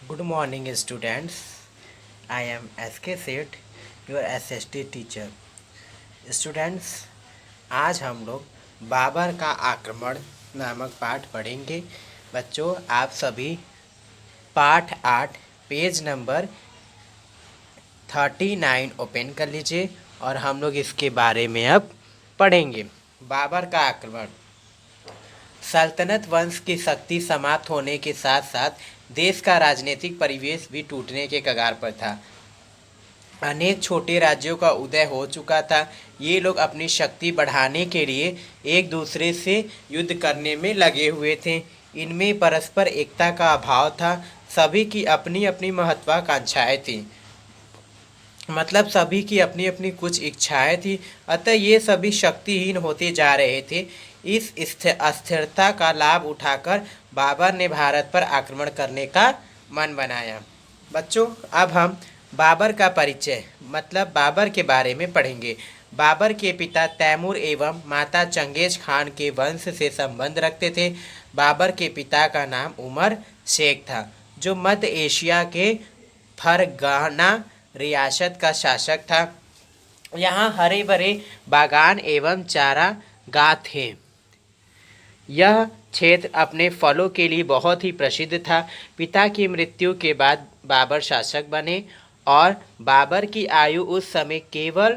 Good morning, students. I am SK Seth, your SST teacher. Students, आज हम लोग बाबर का आक्रमण नामक पाठ पढ़ेंगे। बच्चों, आप सभी पाठ 8 पेज नंबर 39 ओपन कर लीजिए और हम लोग इसके बारे में अब पढ़ेंगे। बाबर का आक्रमण। सल्तनत वंश की शक्ति समाप्त होने के साथ साथ देश का राजनीतिक परिवेश भी टूटने के कगार पर था। अनेक छोटे राज्यों का उदय हो चुका था। ये लोग अपनी शक्ति बढ़ाने के लिए एक दूसरे से युद्ध करने में लगे हुए थे। इनमें परस्पर एकता का अभाव था। सभी की अपनी अपनी महत्वाकांक्षाएं थी, मतलब सभी की अपनी अपनी कुछ इच्छाएं थी। अतः ये सभी शक्तिहीन होते जा रहे थे। इस अस्थिरता का लाभ उठाकर बाबर ने भारत पर आक्रमण करने का मन बनाया। बच्चों, अब हम बाबर का परिचय मतलब बाबर के बारे में पढ़ेंगे। बाबर के पिता तैमूर एवं माता चंगेज खान के वंश से संबंध रखते थे। बाबर के पिता का नाम उमर शेख था, जो मध्य एशिया के फरगाना रियासत का शासक था। यहाँ हरे भरे बागान एवं चारागाह थे। यह क्षेत्र अपने फलों के लिए बहुत ही प्रसिद्ध था। पिता की मृत्यु के बाद बाबर शासक बने और बाबर की आयु उस समय केवल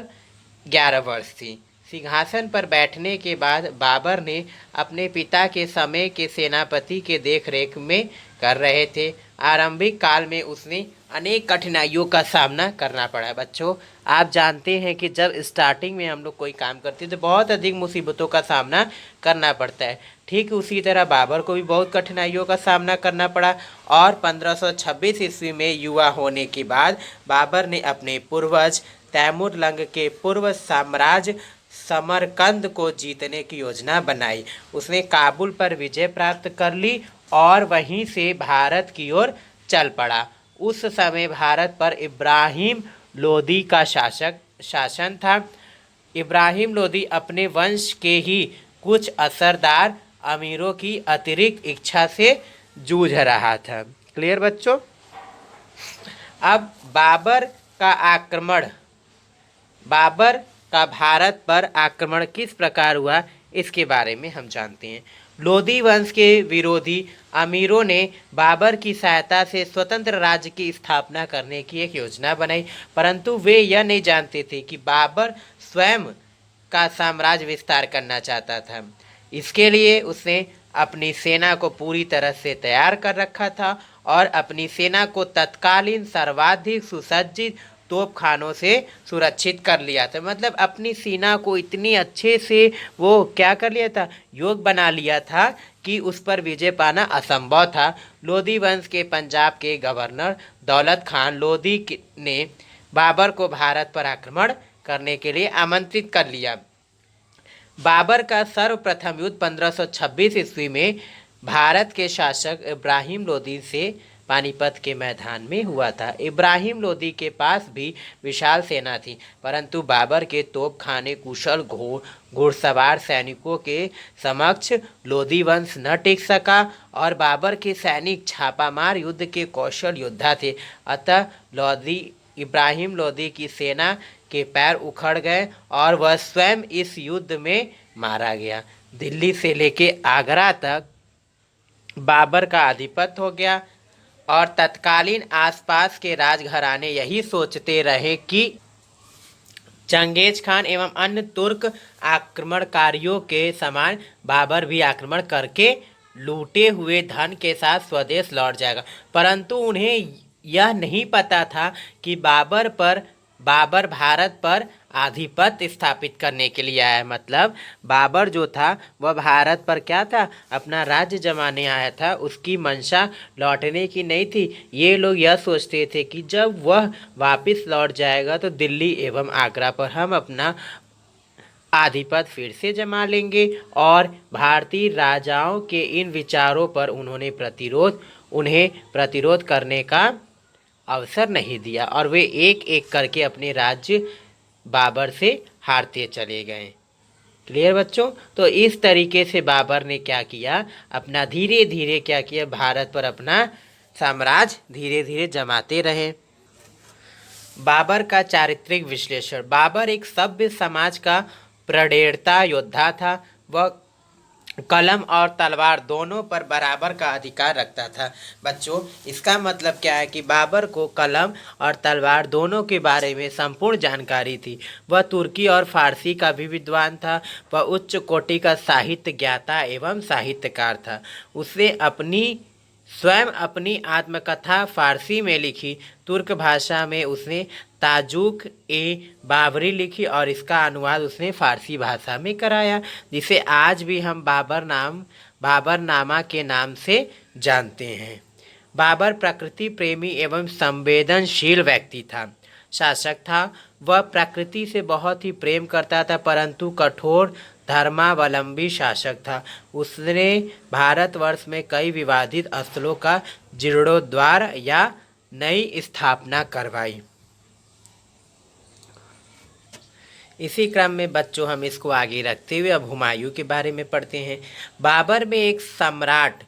11 वर्ष थी। सिंहासन पर बैठने के बाद बाबर ने अपने पिता के समय के सेनापति के देखरेख में कर रहे थे। आरंभिक काल में उसने अनेक कठिनाइयों का सामना करना पड़ा। बच्चों, आप जानते हैं कि जब स्टार्टिंग में हम लोग कोई काम करते हैं तो बहुत अधिक मुसीबतों का सामना करना पड़ता है। ठीक उसी तरह बाबर को भी बहुत कठिनाइयों का सामना करना पड़ा और 1526 ईस्वी में युवा होने के बाद बाबर ने अपने पूर्वज तैमूर लंग के पूर्व साम्राज्य समरकंद को जीतने की योजना बनाई। उसने काबुल पर विजय प्राप्त कर ली और वहीं से भारत की ओर चल पड़ा। उस समय भारत पर इब्राहिम लोदी का शासन था। इब्राहिम लोदी अपने वंश के ही कुछ असरदार अमीरों की अतिरिक्त इच्छा से जूझ रहा था। क्लियर बच्चों? अब बाबर का भारत पर आक्रमण किस प्रकार हुआ, इसके बारे में हम जानते हैं। लोदी वंश के विरोधी अमीरों ने बाबर की सहायता से स्वतंत्र राज्य की स्थापना करने की एक योजना बनाई, परंतु वे यह नहीं जानते थे कि बाबर स्वयं का साम्राज्य विस्तार करना चाहता था। इसके लिए उसने अपनी सेना को पूरी तरह से तैयार कर रखा था और अपनी सेना को तत्कालीन सर्वाधिक सुसज्जित तोपखानों से सुरक्षित कर लिया था। मतलब अपनी सेना को इतनी अच्छे से वो क्या कर लिया था, योग बना लिया था कि उस पर विजय पाना असंभव था। लोदी वंश के पंजाब के गवर्नर दौलत खान लोदी ने बाबर को भारत पर आक्रमण करने के लिए आमंत्रित कर लिया। बाबर का सर्वप्रथम युद्ध 1526 ईस्वी में भारत के शासक इब्राहिम लोदी से पानीपत के मैदान में हुआ था। इब्राहिम लोदी के पास भी विशाल सेना थी, परंतु बाबर के तोपखाने कुशल घुड़सवार सैनिकों के समक्ष लोदी वंश न टिक सका और बाबर के सैनिक छापामार युद्ध के कौशल योद्धा थे। अतः इब्राहिम लोदी की सेना के पैर उखड़ गए और वह स्वयं इस युद्ध में मारा गया। दिल्ली से लेके आगरा तक बाबर का आधिपत्य हो गया और तत्कालीन आसपास के राजघराने यही सोचते रहे कि चंगेज खान एवं अन्य तुर्क आक्रमणकारियों के समान बाबर भी आक्रमण करके लूटे हुए धन के साथ स्वदेश लौट जाएगा। परंतु उन्हें यह नहीं पता था कि बाबर भारत पर आधिपत्य स्थापित करने के लिए आया। मतलब बाबर जो था वह भारत पर क्या था, अपना राज्य जमाने आया था। उसकी मंशा लौटने की नहीं थी। ये लोग यह सोचते थे कि जब वह वापस लौट जाएगा तो दिल्ली एवं आगरा पर हम अपना आधिपत्य फिर से जमा लेंगे। और भारतीय राजाओं के इन विचारों पर उन्हें प्रतिरोध करने का अवसर नहीं दिया और वे एक एक करके अपने राज्य बाबर से हारते चले गए। क्लियर बच्चों? तो इस तरीके से बाबर ने क्या किया, अपना धीरे धीरे क्या किया, भारत पर अपना साम्राज्य धीरे धीरे जमाते रहे। बाबर का चारित्रिक विश्लेषण। बाबर एक सभ्य समाज का प्रणेता योद्धा था। वह कलम और तलवार दोनों पर बराबर का अधिकार रखता था। बच्चों, इसका मतलब क्या है कि बाबर को कलम और तलवार दोनों के बारे में संपूर्ण जानकारी थी। वह तुर्की और फारसी का भी विद्वान था। वह उच्च कोटि का साहित्य ज्ञाता एवं साहित्यकार था। उसने स्वयं अपनी आत्मकथा फारसी में लिखी। तुर्क भाषा में उसने ताजुक ए बाबरी लिखी और इसका अनुवाद उसने फारसी भाषा में कराया, जिसे आज भी हम बाबरनामा के नाम से जानते हैं। बाबर प्रकृति प्रेमी एवं संवेदनशील व्यक्ति था, शासक था। वह प्रकृति से बहुत ही प्रेम करता था, परंतु कठोर धर्मावलंबी शासक था। उसने भारतवर्ष में कई विवादित स्थलों का जीर्णोद्धार या नई स्थापना करवाई। इसी क्रम में बच्चों हम इसको आगे रखते हुए अब हुमायूं के बारे में पढ़ते हैं। बाबर में एक सम्राट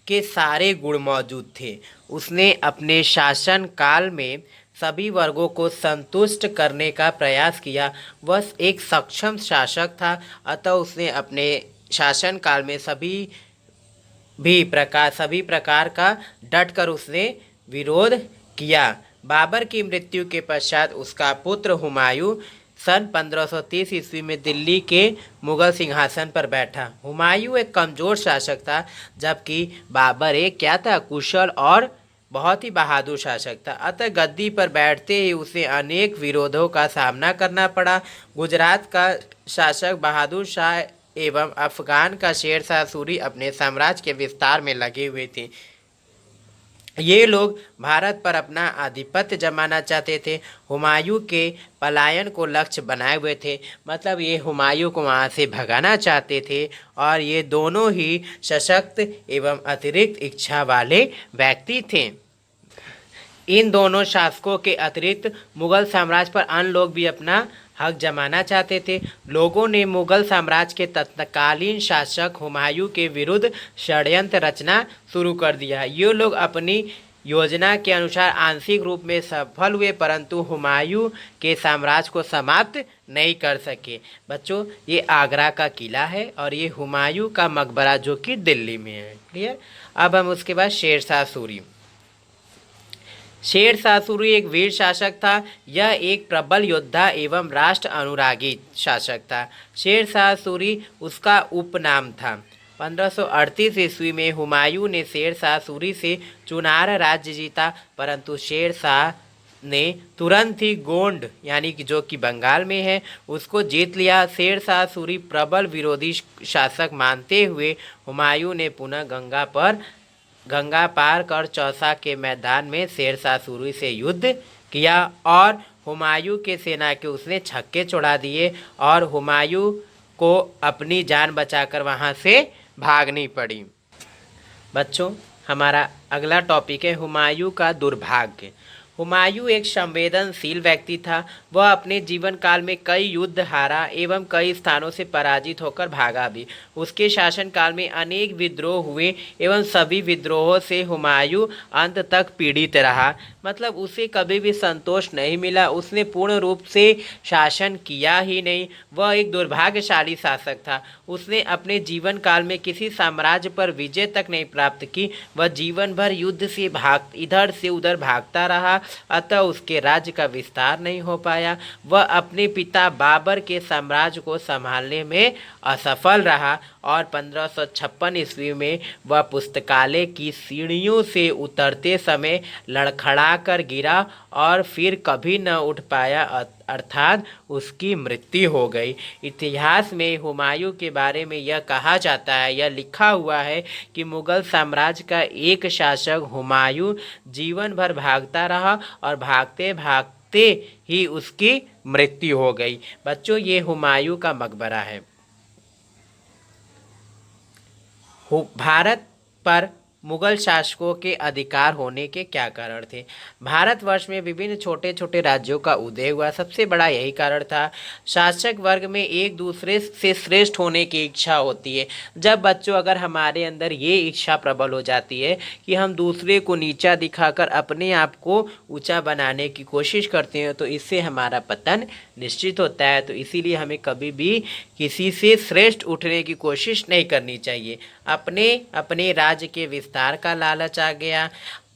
के सारे गुण मौजूद थे। उसने अपने शासन काल में सभी वर्गों को संतुष्ट करने का प्रयास किया। वह एक सक्षम शासक था, अतः उसने अपने शासन काल में सभी प्रकार का डटकर उसने विरोध किया। बाबर की मृत्यु के पश्चात उसका पुत्र हुमायूं सन 1530 ईस्वी में दिल्ली के मुगल सिंहासन पर बैठा। हुमायूं एक कमज़ोर शासक था, जबकि बाबर एक क्या था, कुशल और बहुत ही बहादुर शासक था। अतः गद्दी पर बैठते ही उसे अनेक विरोधों का सामना करना पड़ा। गुजरात का शासक बहादुर शाह एवं अफगान का शेर शाह सूरी अपने साम्राज्य के विस्तार में लगे हुए थे। ये लोग भारत पर अपना आधिपत्य जमाना चाहते थे। हुमायूं के पलायन को लक्ष्य बनाए हुए थे, मतलब ये हुमायूं को वहाँ से भगाना चाहते थे। और ये दोनों ही सशक्त एवं अतिरिक्त इच्छा वाले व्यक्ति थे। इन दोनों शासकों के अतिरिक्त मुगल साम्राज्य पर अन्य लोग भी अपना हक जमाना चाहते थे। लोगों ने मुगल साम्राज्य के तत्कालीन शासक हुमायूं के विरुद्ध षड्यंत्र रचना शुरू कर दिया। ये लोग अपनी योजना के अनुसार आंशिक रूप में सफल हुए, परंतु हुमायूं के साम्राज्य को समाप्त नहीं कर सके। बच्चों, ये आगरा का किला है और ये हुमायूं का मकबरा जो कि दिल्ली में है। क्लियर। अब हम उसके बाद शेर शाह सूरी। शेर शाह सूरी एक वीर शासक था। यह एक प्रबल योद्धा एवं राष्ट्र अनुरागी शासक था। शेर शाह सूरी उसका उपनाम था। 1538 ईस्वी में हुमायूं ने शेर शाह सूरी से चुनार राज्य जीता, परंतु शेर शाह ने तुरंत ही गोंड यानी कि जो कि बंगाल में है उसको जीत लिया। शेर शाह सूरी प्रबल विरोधी शासक मानते हुए हुमायूं ने पुनः गंगा पार कर चौसा के मैदान में शेर शाह सूरी से युद्ध किया और हुमायूं के सेना के उसने छक्के छुड़ा दिए और हुमायूं को अपनी जान बचाकर वहां से भागनी पड़ी। बच्चों, हमारा अगला टॉपिक है हुमायूं का दुर्भाग्य। हुमायूं एक संवेदनशील व्यक्ति था। वह अपने जीवन काल में कई युद्ध हारा एवं कई स्थानों से पराजित होकर भागा भी। उसके शासन काल में अनेक विद्रोह हुए एवं सभी विद्रोहों से हुमायूं अंत तक पीड़ित रहा, मतलब उसे कभी भी संतोष नहीं मिला। उसने पूर्ण रूप से शासन किया ही नहीं। वह एक दुर्भाग्यशाली शासक था। उसने अपने जीवन काल में किसी साम्राज्य पर विजय तक नहीं प्राप्त की। वह जीवन भर युद्ध से इधर से उधर भागता रहा, अतः उसके राज्य का विस्तार नहीं हो पाया। वह अपने पिता बाबर के साम्राज्य को संभालने में असफल रहा और 1556 ईस्वी में वह पुस्तकालय की सीढ़ियों से उतरते समय लड़खड़ा कर गिरा और फिर कभी न उठ पाया, अर्थात उसकी मृत्यु हो गई। इतिहास में हुमायूं के बारे में यह कहा जाता है, यह लिखा हुआ है कि मुगल साम्राज्य का एक शासक हुमायूं जीवन भर भागता रहा और भागते भागते ही उसकी मृत्यु हो गई। बच्चों, ये हुमायूं का मकबरा है। भारत पर मुगल शासकों के अधिकार होने के क्या कारण थे। भारतवर्ष में विभिन्न छोटे छोटे राज्यों का उदय हुआ, सबसे बड़ा यही कारण था। शासक वर्ग में एक दूसरे से श्रेष्ठ होने की इच्छा होती है। जब बच्चों अगर हमारे अंदर ये इच्छा प्रबल हो जाती है कि हम दूसरे को नीचा दिखाकर अपने आप को ऊंचा बनाने की कोशिश करते हैं, तो इससे हमारा पतन निश्चित होता है। तो इसीलिए हमें कभी भी किसी से श्रेष्ठ उठने की कोशिश नहीं करनी चाहिए। अपने अपने राज्य के विस्तार का लालच आ गया,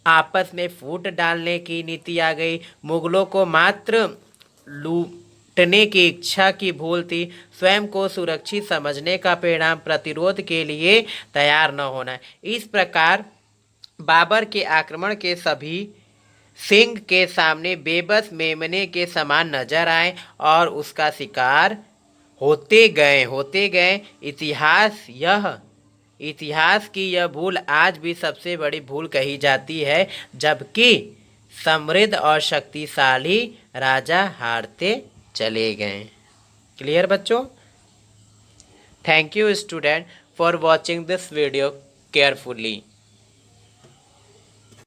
आपस में फूट डालने की नीति आ गई, मुगलों को मात्र लूटने की इच्छा की भूल थी, स्वयं को सुरक्षित समझने का परिणाम प्रतिरोध के लिए तैयार न होना। इस प्रकार बाबर के आक्रमण के सभी सिंह के सामने बेबस मेमने के समान नजर आए और उसका शिकार होते गए। इतिहास की यह भूल आज भी सबसे बड़ी भूल कही जाती है, जबकि समृद्ध और शक्तिशाली राजा हारते चले गए। क्लियर बच्चों? Thank you student for watching this video carefully.